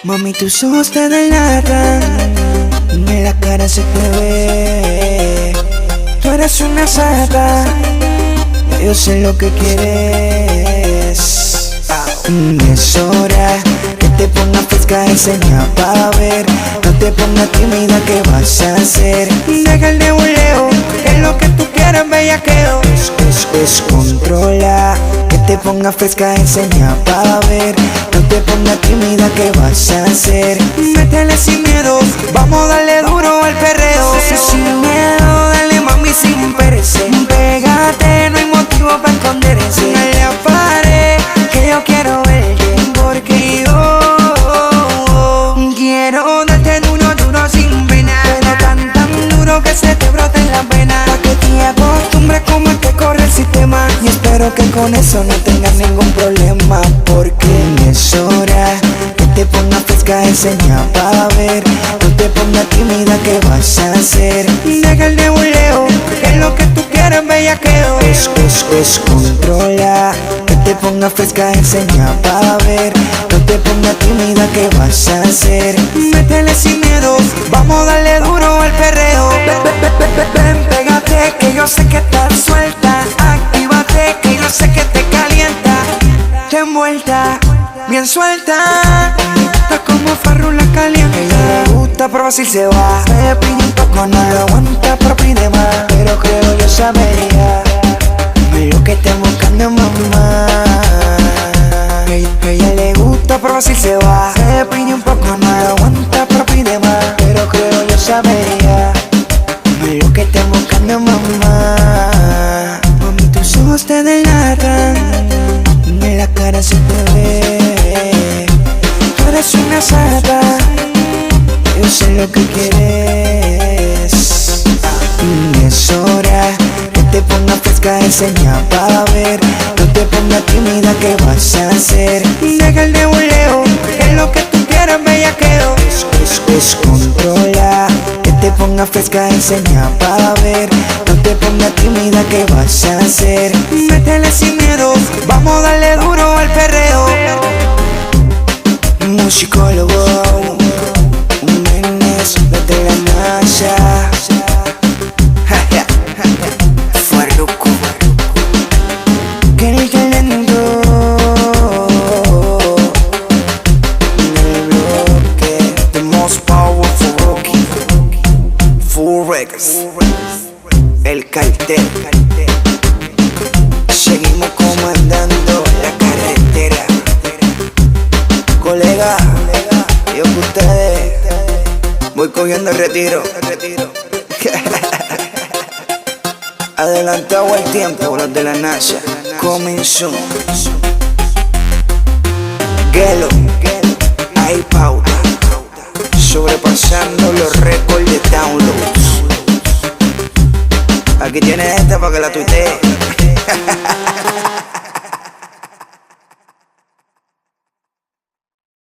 Mami, tus ojos te delatan, en la cara se te ve. Tú eres una sata, yo sé lo que quieres. Es hora que te pongas fresca, enseña pa' ver. No te pongas tímida, ¿qué vas a hacer? Deja el nebuleo, que es lo que tú quieres, bellaqueo. Controla, que te pongas fresca, enseña pa' ver. No te pongas tímida, ¿qué vas a hacer? Métele sin miedo, vamos a darle duro al perreo. Sin miedo, dale mami sin perecer. Pégate, no hay motivo para esconderse. Dale a pared, que yo quiero verte, porque yo quiero darte duro, duro sin pena. Pero tan duro que se te brote en la pena. Pa' que te acostumbres como es que corre el sistema. Y espero que con eso no tengas ningún problema, porque es hora que te pongas fresca, enseña pa' ver. No te pongas tímida, ¿qué vas a hacer? Deja el nebuleo, que es lo que tú quieres, bellaqueo. Controla, que te pongas fresca, enseña pa' ver. No te pongas tímida, ¿qué vas a hacer? Métele sin miedo, vamos a darle duro al perreo. Ven, pégate, que yo sé que estás suelta. Actívate, que yo sé que te calienta. Te envuelta, bien suelta. Está como farrula caliente. Ella le gusta probar si se va. Se pide un poco, no lo aguanta, pero pide más. Pero creo yo sabería lo que estás buscando, mamá. Ella le gusta probar si se va. Se pide un poco, no lo aguanta, pero pide más. Pero creo yo sabería lo que estás buscando, mamá. Mami, tus ojos te delatan, en la cara se te ve. Tú eres una sata, yo sé lo que quieres. Es hora que te pongas fresca, enseña pa' ver. No te pongas tímida, ¿qué vas a hacer? Deja el nebuleo, que es lo que tú quieres, bellaqueo. Controla, que te pongas fresca, enseña pa' ver. No te pongas tímida, ¿qué vas a hacer? Métele sin miedo, vamos a darle duro al perreo. Musicólogo, un menes desde la NASA. Farruko, que el talento en el bloque, the most powerful rookie, Full Records, el cartel. Seguimos comandando la carretera. Colega, yo con ustedes voy cogiendo el retiro. Adelantado el tiempo, los de la NASA. Coming soon. Gelo, hay pauta, sobrepasando los récords de downloads. Aquí tienes esta para que la tuitees.